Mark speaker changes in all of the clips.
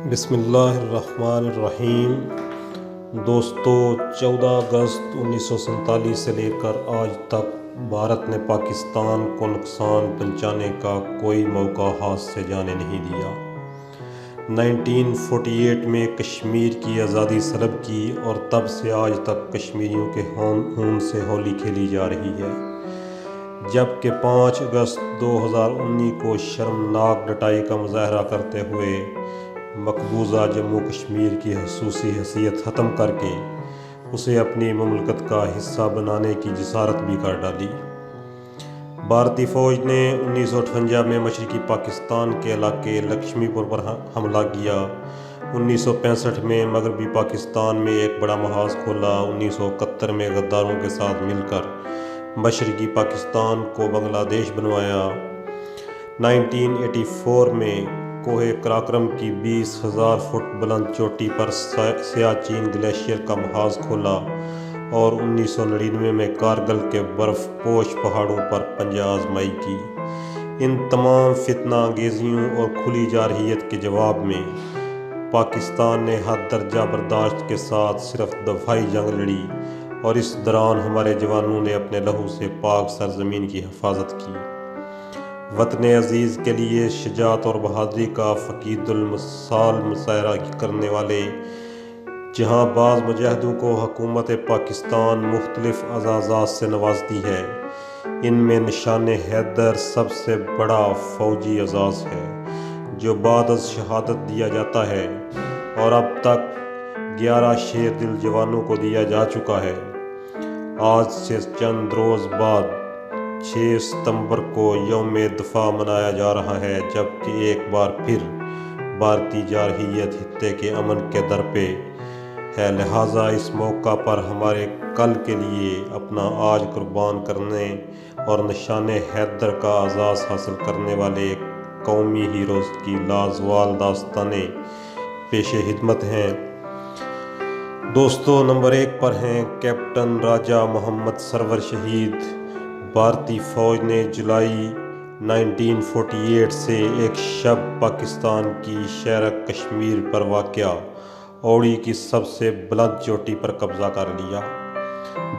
Speaker 1: بسم اللہ الرحمن الرحیم۔ دوستو، 14 اگست 1947 سے لے کر آج تک بھارت نے پاکستان کو نقصان پہنچانے کا کوئی موقع ہاتھ سے جانے نہیں دیا۔ 1948 میں کشمیر کی آزادی طلب کی اور تب سے آج تک کشمیریوں کے خون سے ہولی کھیلی جا رہی ہے، جبکہ 5 اگست 2019 کو شرمناک ڈٹائی کا مظاہرہ کرتے ہوئے مقبوضہ جموں کشمیر کی خصوصی حیثیت ختم کر کے اسے اپنی مملکت کا حصہ بنانے کی جسارت بھی کر ڈالی۔ بھارتی فوج نے 1958 میں مشرقی پاکستان کے علاقے لکشمی پور پر حملہ کیا، 1965 میں مغربی پاکستان میں ایک بڑا محاذ کھولا، 1971 میں غداروں کے ساتھ مل کر مشرقی پاکستان کو بنگلہ دیش بنوایا، 1984 میں کوہ قراقرم کی 20,000 فٹ بلند چوٹی پر سیاچین گلیشیئر کا محاذ کھولا اور 1999 میں کارگل کے برف پوش پہاڑوں پر پنجہ آزمائی کی۔ ان تمام فتنہ انگیزیوں اور کھلی جارحیت کے جواب میں پاکستان نے حد درجہ برداشت کے ساتھ صرف دفاعی جنگ لڑی اور اس دوران ہمارے جوانوں نے اپنے لہو سے پاک سرزمین کی حفاظت کی۔ وطن عزیز کے لیے شجاعت اور بہادری کا فقید المثال مظاہرہ کرنے والے جہاں باز مجاہدوں کو حکومت پاکستان مختلف اعزازات سے نوازتی ہے، ان میں نشان حیدر سب سے بڑا فوجی اعزاز ہے جو بعد از شہادت دیا جاتا ہے اور اب تک 11 شیر دل جوانوں کو دیا جا چکا ہے۔ آج سے چند روز بعد 6 ستمبر کو یوم دفاع منایا جا رہا ہے، جبکہ ایک بار پھر بھارتی جارحیت خطے کے امن کے در پہ ہے، لہٰذا اس موقع پر ہمارے کل کے لیے اپنا آج قربان کرنے اور نشان حیدر کا اعزاز حاصل کرنے والے قومی ہیروز کی لازوال داستانیں پیش خدمت ہیں۔ دوستو، نمبر 1 پر ہیں کیپٹن راجہ محمد سرور شہید۔ بھارتی فوج نے جولائی 1948 سے ایک شب پاکستان کی شہر کشمیر پر واقع اوڑی کی سب سے بلند چوٹی پر قبضہ کر لیا۔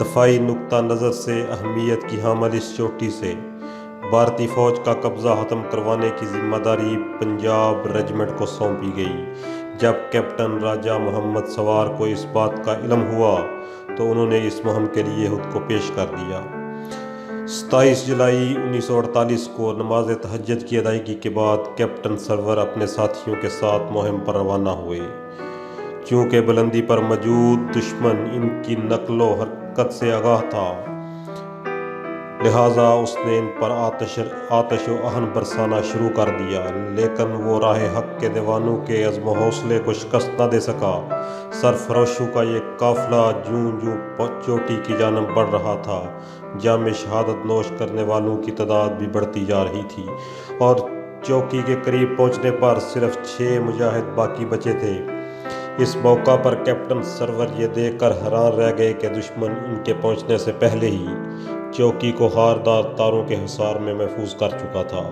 Speaker 1: دفاعی نقطہ نظر سے اہمیت کی حامل اس چوٹی سے بھارتی فوج کا قبضہ ختم کروانے کی ذمہ داری پنجاب ریجمنٹ کو سونپی گئی۔ جب کیپٹن راجہ محمد سرور کو اس بات کا علم ہوا تو انہوں نے اس مہم کے لیے خود کو پیش کر دیا۔ 27 جولائی 1948 کو نماز تہجد کی ادائیگی کے بعد کیپٹن سرور اپنے ساتھیوں کے ساتھ مہم پر روانہ ہوئے۔ چونکہ بلندی پر موجود دشمن ان کی نقل و حرکت سے آگاہ تھا، لہٰذا اس نے ان پر آتش و آہن برسانا شروع کر دیا، لیکن وہ راہ حق کے دیوانوں کے عزم و حوصلے کو شکست نہ دے سکا۔ سرفروشوں کا یہ قافلہ جوں جوں چوٹی کی جانب بڑھ رہا تھا، جام شہادت نوش کرنے والوں کی تعداد بھی بڑھتی جا رہی تھی اور چوکی کے قریب پہنچنے پر صرف 6 مجاہد باقی بچے تھے۔ اس موقع پر کیپٹن سرور یہ دیکھ کر حیران رہ گئے کہ دشمن ان کے پہنچنے سے پہلے ہی چوکی کو خاردار تاروں کے حصار میں محفوظ کر چکا تھا۔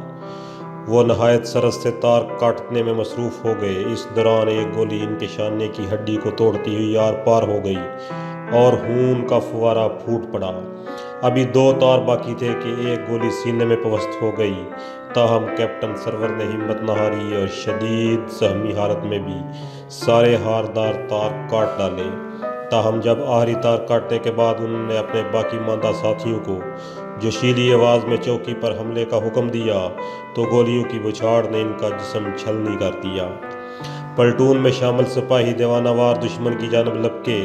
Speaker 1: وہ نہایت سرت سے تار کاٹنے میں مصروف ہو گئے۔ اس دوران ایک گولی ان کے شانے کی ہڈی کو توڑتی ہوئی آر پار ہو گئی اور خون کا فوارہ پھوٹ پڑا۔ ابھی 2 تار باقی تھے کہ ایک گولی سینے میں پیوست ہو گئی، تاہم کیپٹن سرور نے ہمت نہ ہاری اور شدید زخمی حالت میں بھی سارے خاردار تار کاٹ ڈالے۔ تاہم جب آخری تار کاٹنے کے بعد انہوں نے اپنے باقی ماندہ ساتھیوں کو جوشیلی آواز میں چوکی پر حملے کا حکم دیا تو گولیوں کی بچھاڑ نے ان کا جسم چھلنی کر دیا۔ پلٹون میں شامل سپاہی دیوانہ وار دشمن کی جانب لپکے۔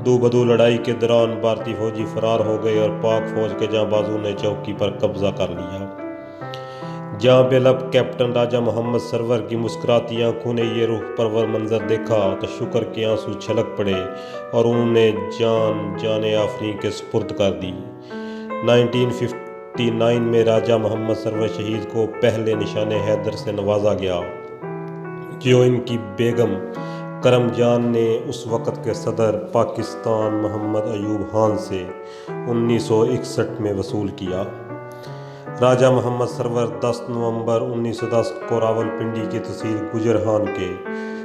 Speaker 1: دو بدو لڑائی کے دوران بھارتی فوجی فرار ہو گئے اور پاک فوج کے جاں بازوں نے چوکی پر قبضہ کر لیا۔ جہاں بے لب کیپٹن راجہ محمد سرور کی مسکراتی آنکھوں نے یہ روح پرور منظر دیکھا تو شکر کے آنسو چھلک پڑے اور انہوں نے جان آفریں کے سپرد کر دی۔ 1959 میں راجہ محمد سرور شہید کو پہلے نشان حیدر سے نوازا گیا، جو ان کی بیگم کرم جان نے اس وقت کے صدر پاکستان محمد ایوب خان سے 1961 میں وصول کیا۔ راجہ محمد سرور 10 نومبر 1910 کو راولپنڈی کی تحصیل گجر خان کے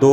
Speaker 1: 2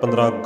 Speaker 1: 15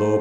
Speaker 1: 2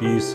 Speaker 1: 20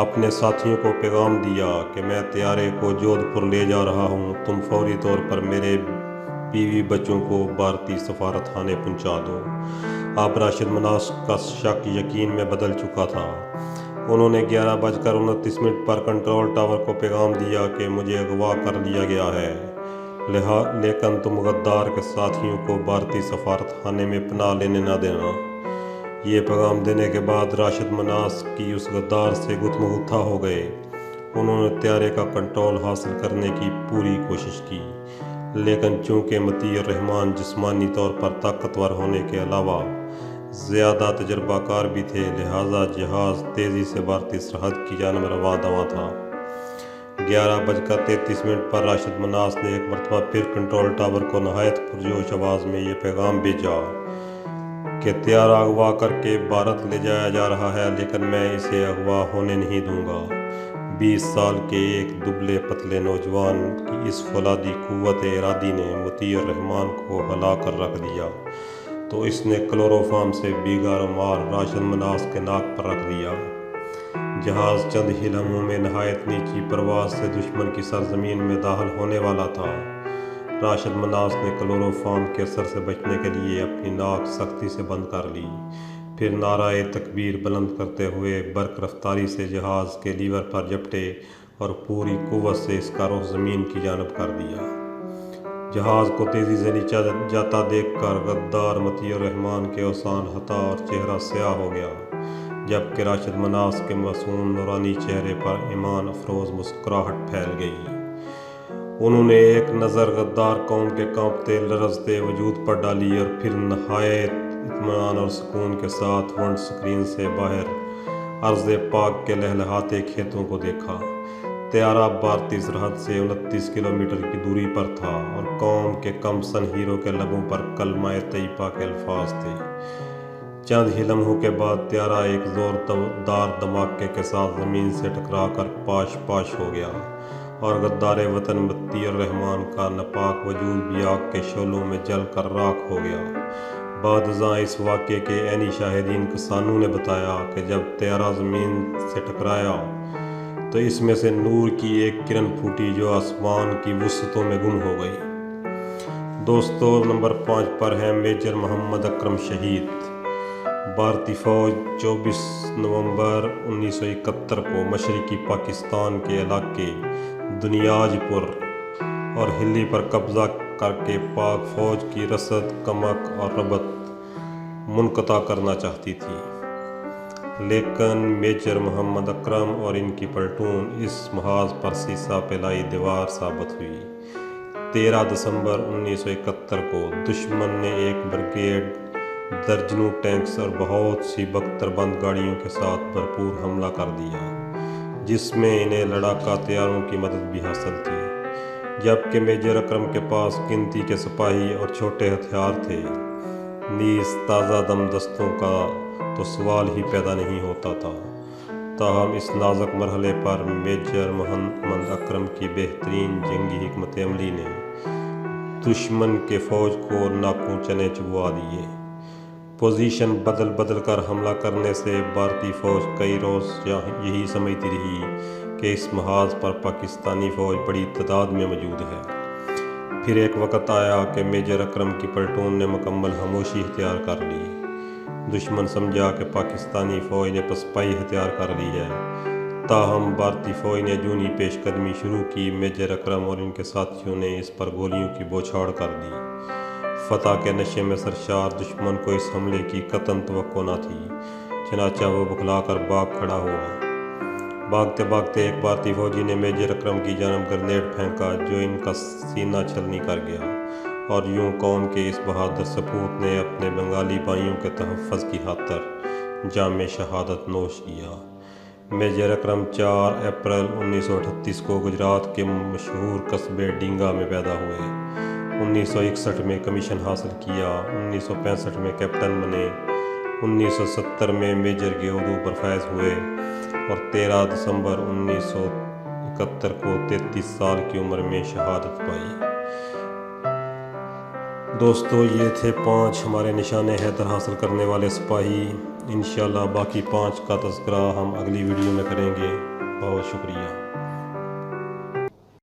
Speaker 1: اپنے ساتھیوں کو پیغام دیا کہ میں طیارے کو جودھ پور لے جا رہا ہوں، تم فوری طور پر میرے بیوی بچوں کو بھارتی سفارت خانے پہنچا دو۔ اب راشد مناس کا شک یقین میں بدل چکا تھا۔ انہوں نے 11:29 پر کنٹرول ٹاور کو پیغام دیا کہ مجھے اغوا کر لیا گیا ہے، لیکن تم غدار کے ساتھیوں کو بھارتی سفارت خانے میں پناہ لینے نہ دینا۔ یہ پیغام دینے کے بعد راشد مناس کی اس غدار سے گتمگتھا ہو گئے۔ انہوں نے طیارے کا کنٹرول حاصل کرنے کی پوری کوشش کی، لیکن چونکہ مطیع الرحمان جسمانی طور پر طاقتور ہونے کے علاوہ زیادہ تجربہ کار بھی تھے، لہٰذا جہاز تیزی سے بھارتی سرحد کی جانب رواں دواں تھا۔ 11:33 پر راشد مناس نے ایک مرتبہ پھر کنٹرول ٹاور کو نہایت پرجوش آواز میں یہ پیغام بھیجا کہ طیارہ اغوا کر کے بھارت لے جایا جا رہا ہے، لیکن میں اسے اغوا ہونے نہیں دوں گا۔ 20 سال کے ایک دبلے پتلے نوجوان کی اس فولادی قوت ارادی نے مطیع الرحمان کو ہلا کر رکھ دیا تو اس نے کلوروفارم سے بھیگا رومال راشد مناس کے ناک پر رکھ دیا۔ جہاز چند ہی لمحوں میں نہایت نیچی پرواز سے دشمن کی سرزمین میں داخل ہونے والا تھا۔ راشد مناس نے کلوروفارم کے اثر سے بچنے کے لیے اپنی ناک سختی سے بند کر لی، پھر نعرہ تکبیر بلند کرتے ہوئے برق رفتاری سے جہاز کے لیور پر جھپٹے اور پوری قوت سے اس کا رخ زمین کی جانب کر دیا۔ جہاز کو تیزی سے نیچے جاتا دیکھ کر غدار مطیع الرحمان کے اوسان ہتا اور چہرہ سیاہ ہو گیا، جبکہ راشد مناس کے معصوم نورانی چہرے پر ایمان افروز مسکراہٹ پھیل گئی۔ انہوں نے ایک نظر غدار قوم کے کانپتے لرزتے وجود پر ڈالی اور پھر نہایت اطمینان اور سکون کے ساتھ ونڈ سکرین سے باہر ارض پاک کے لہلہاتے کھیتوں کو دیکھا۔ طیارہ بھارتی سرحد سے 29 کلومیٹر کی دوری پر تھا اور قوم کے کم سن ہیرو کے لبوں پر کلمہ طیبہ کے الفاظ تھے۔ چند ہی لمحوں کے بعد طیارہ ایک زوردار دھماکے کے ساتھ زمین سے ٹکرا کر پاش پاش ہو گیا اور غدار وطن مطیع الرحمان کا ناپاک وجود بھی آگ کے شعلوں میں جل کر راکھ ہو گیا۔ بعد ازاں اس واقعے کے عینی شاہدین کسانوں نے بتایا کہ جب طیارہ زمین سے ٹکرایا تو اس میں سے نور کی ایک کرن پھوٹی جو آسمان کی وسعتوں میں گم ہو گئی۔ دوستو، نمبر 5 پر ہے میجر محمد اکرم شہید۔ بھارتی فوج 24 نومبر 1971 کو مشرقی پاکستان کے علاقے دنیاج پور اور ہلی پر قبضہ کر کے پاک فوج کی رسد، کمک اور ربط منقطع کرنا چاہتی تھی، لیکن میجر محمد اکرم اور ان کی پلٹون اس محاذ پر سیسا پلائی دیوار ثابت ہوئی۔ 13 دسمبر 1971 کو دشمن نے ایک بریگیڈ، درجنوں ٹینکس اور بہت سی بختر بند گاڑیوں کے ساتھ بھرپور حملہ کر دیا، جس میں انہیں لڑاکا طیاروں کی مدد بھی حاصل تھی، جبکہ میجر اکرم کے پاس گنتی کے سپاہی اور چھوٹے ہتھیار تھے۔ نیز تازہ دم دستوں کا تو سوال ہی پیدا نہیں ہوتا تھا۔ تاہم اس نازک مرحلے پر میجر محمد اکرم کی بہترین جنگی حکمت عملی نے دشمن کے فوج کو ناکوں چنے چبوا دیے۔ پوزیشن بدل بدل کر حملہ کرنے سے بھارتی فوج کئی روز یہی سمجھتی رہی کہ اس محاذ پر پاکستانی فوج بڑی تعداد میں موجود ہے۔ پھر ایک وقت آیا کہ میجر اکرم کی پلٹون نے مکمل خاموشی اختیار کر لی۔ دشمن سمجھا کہ پاکستانی فوج نے پسپائی اختیار کر لی ہے، تاہم بھارتی فوج نے جونی پیش قدمی شروع کی، میجر اکرم اور ان کے ساتھیوں نے اس پر گولیوں کی بوچھاڑ کر دی۔ فتح کے نشے میں سرشار دشمن کو اس حملے کی قطعاً توقع نہ تھی، چنانچہ وہ بکھلا کر بھاگ کھڑا ہوا۔ بھاگتے بھاگتے ایک بھارتی فوجی نے میجر اکرم کی جانب گرنیڈ پھینکا جو ان کا سینہ چھلنی کر گیا، اور یوں قوم کے اس بہادر سپوت نے اپنے بنگالی بھائیوں کے تحفظ کی خاطر جام شہادت نوش کیا۔ میجر اکرم 4 اپریل 1938 کو گجرات کے مشہور قصبے ڈینگا میں پیدا ہوئے۔ 1961 میں کمیشن حاصل کیا، 1965 میں کیپٹن بنے، 1970 میں میجر کے عہدوں پر فائز ہوئے اور 13 دسمبر 1971 کو 33 سال کی عمر میں شہادت پائی۔ دوستو، یہ تھے 5 ہمارے نشان حیدر حاصل کرنے والے سپاہی۔ انشاءاللہ باقی 5 کا تذکرہ ہم اگلی ویڈیو میں کریں گے۔ بہت شکریہ.